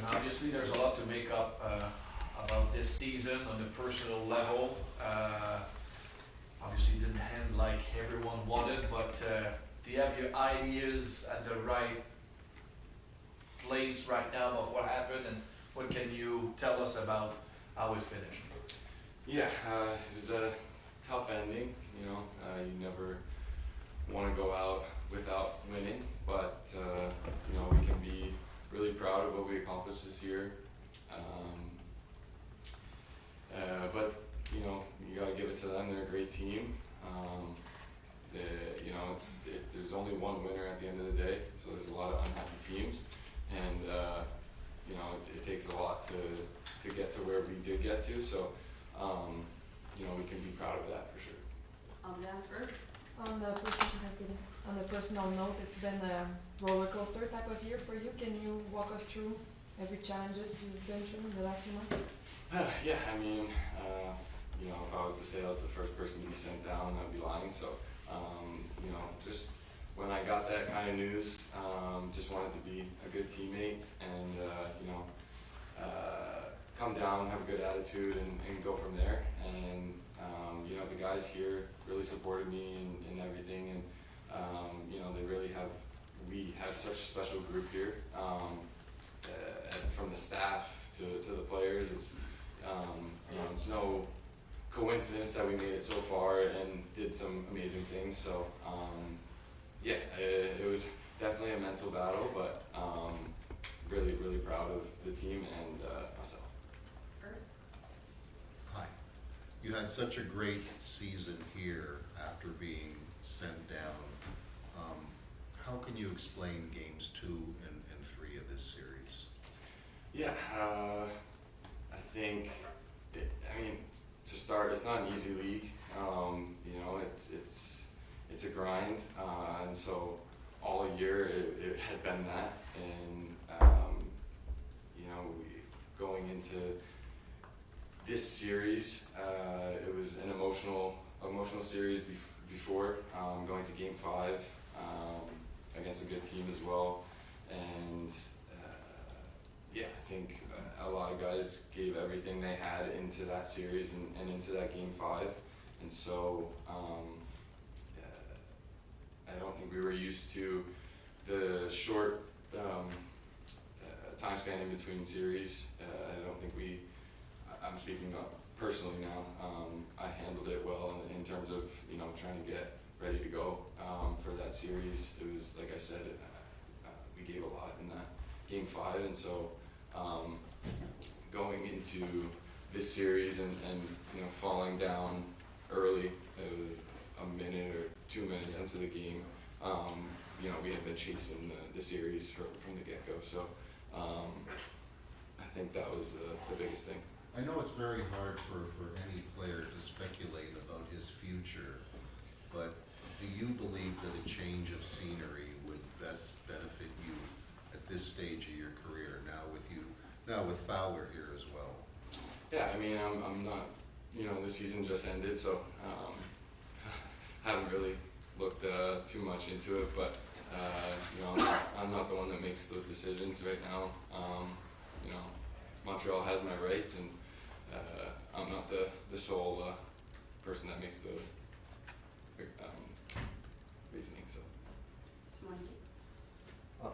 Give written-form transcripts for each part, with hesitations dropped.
obviously there's a lot to make up about this season on the personal level. Obviously didn't end like everyone wanted, but do you have your ideas at the right place right now about what happened, and what can you tell us about how it finished? Yeah, it was a tough ending. You never want to go out without winning, but we can be really proud of what we accomplished this year. But you got to give it to them. They're a great team. There's only one winner at the end of the day, so there's a lot of unhappy teams, and it takes a lot to get to where we did get to. So we can be proud of that for sure. On a personal note, it's been a roller coaster type of year for you. Can you walk us through every challenges you've been through in the last few months? Yeah, if I was to say I was the first person to be sent down, I'd be lying. So, just when I got that kind of news, just wanted to be a good teammate and, come down, have a good attitude, and go from there. And, the guys here really supported me in everything. And, we have such a special group here, from the staff to the players. It's no coincidence that we made it so far and did some amazing things. So, it was definitely a mental battle, but really, really proud of the team and myself. Hi. You had such a great season here after being sent down. How can you explain games 2 and 3 of this series? Yeah, I think, to start, it's not an easy league. It's a grind, and so all year it had been that. And going into this series, it was an emotional series before going to Game 5 against a good team as well. And I think a lot of guys gave everything they had into that series and into that Game 5. And so I don't think we were used to the short time span in between series. I don't think I'm speaking personally now, I handled it well in terms of trying to get ready to go for that series. It was, like I said, we gave a lot in that Game 5, and so going into this series and falling down early, it was a minute or 2 minutes into the game. We had been chasing the series from the get-go, so I think that was the biggest thing. I know it's very hard for any player to speculate about his future, but do you believe that a change of scenery would best benefit you at this stage of your career, now with Fowler here as well? Yeah, I'm not, the season just ended, so haven't really looked too much into it, but I'm not the one that makes those decisions right now. Montreal has my rights, and I'm not the sole person that makes the reasoning. So.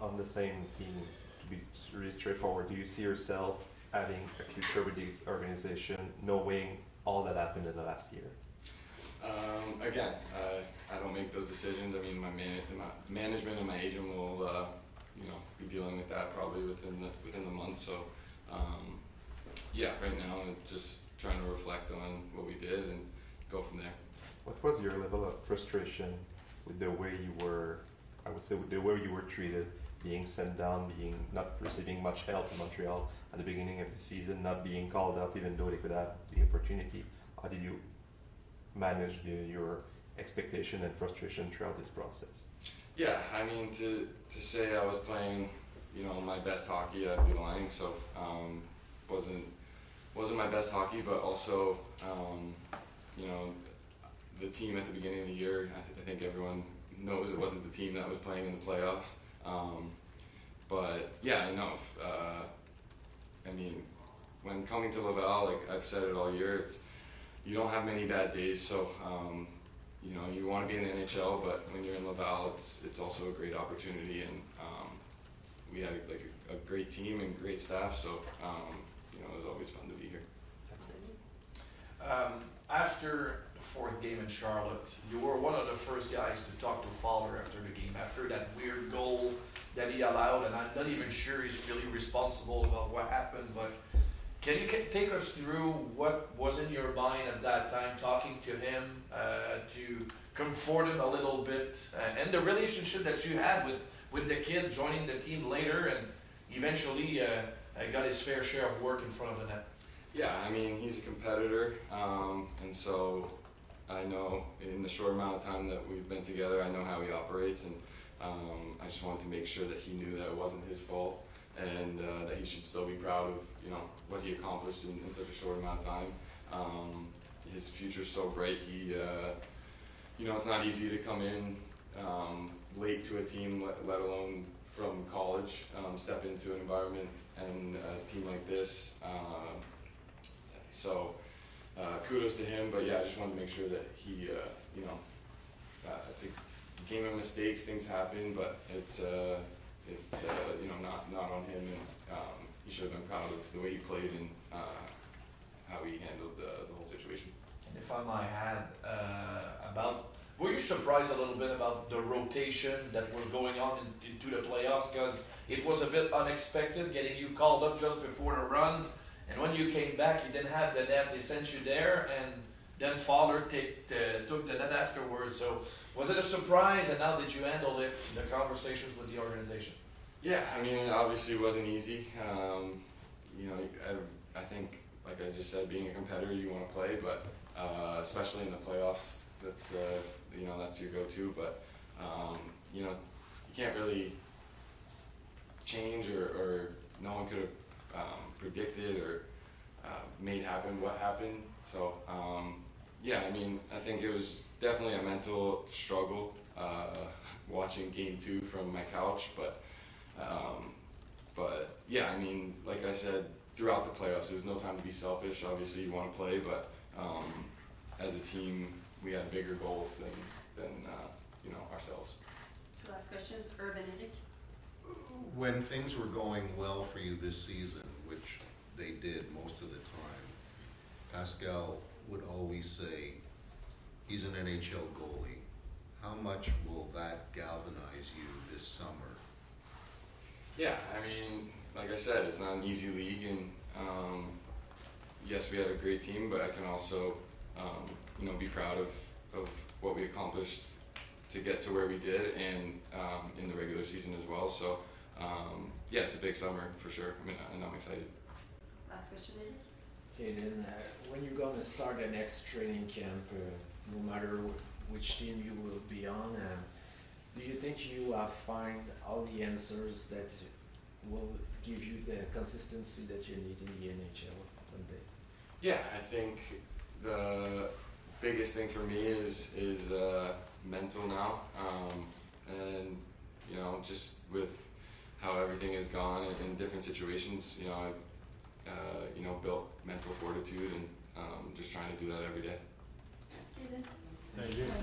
On the same theme, to be really straightforward, do you see yourself having a future with this organization, knowing all that happened in the last year? Again, I don't make those decisions. My management and my agent will, be dealing with that probably within the month. So, right now I'm just trying to reflect on what we did and go from there. What was your level of frustration with the way you were, I would say, with the way you were treated, being sent down, not receiving much help in Montreal at the beginning of the season, not being called up even though they could have the opportunity? How did you manage your expectation and frustration throughout this process? Yeah, to say I was playing, my best hockey, I'd be lying. So, wasn't my best hockey, but also, the team at the beginning of the year, I think everyone knows it wasn't the team that was playing in the playoffs. But yeah, when coming to Laval, like I've said it all year, you don't have many bad days. So you know, you want to be in the NHL, but when you're in Laval, it's also a great opportunity, and we had like a great team and great staff. So you know, it was always fun to be here. After the fourth game in Charlotte, you were one of the first guys to talk to Fowler after the game, after that weird goal that he allowed, and I'm not even sure he's really responsible about what happened, but can you take us through what was in your mind at that time, talking to him, to comfort him a little bit, and the relationship that you had with the kid joining the team later, and eventually got his fair share of work in front of the net? Yeah, I mean, he's a competitor, and so I know in the short amount of time that we've been together, I know how he operates, and I just wanted to make sure that he knew that it wasn't his fault, and that he should still be proud of, you know, what he accomplished in such a short amount of time. His future's so bright. He, you know, it's not easy to come in late to a team, let alone from college, step into an environment and a team like this. So kudos to him, but yeah, I just wanted to make sure that he, you know, it's a game of mistakes, things happen, but it's you know, not on him, and he should have been proud of the way he played and how he handled the whole situation. And if I might add, were you surprised a little bit about the rotation that was going on into the playoffs? Because it was a bit unexpected, getting you called up just before the run, and when you came back, you didn't have the net. They sent you there, and then Fowler took the net afterwards. So was it a surprise, and how did you handle it, the conversations with the organization? Yeah, I mean, it obviously wasn't easy. You know, I think, like I just said, being a competitor, you want to play, but especially in the playoffs, that's you know, that's your go-to. But you know, you can't really change, or no one could have predicted or made happen what happened. So yeah, I mean, I think it was definitely a mental struggle watching Game 2 from my couch, but yeah, I mean, like I said, throughout the playoffs, there was no time to be selfish. Obviously, you want to play, but as a team, we had bigger goals than you know, ourselves. Two last questions. Herb and Eric. When things were going well for you this season, which they did most of the time, Pascal would always say, he's an NHL goalie. How much will that galvanize you this summer? Yeah, I mean, like I said, it's not an easy league, and yes, we have a great team, but I can also, you know, be proud of what we accomplished to get to where we did, and in the regular season as well. So yeah, it's a big summer for sure. I mean, and I'm excited. Last question, Eric. Okay, then when you're going to start the next training camp, no matter which team you will be on, do you think you find all the answers that will give you the consistency that you need in the NHL one day? Yeah, I think the biggest thing for me is mental now, and you know, just with how everything has gone in different situations, you know, I've you know, built mental fortitude, and just trying to do that every day. Cayden. Thank you.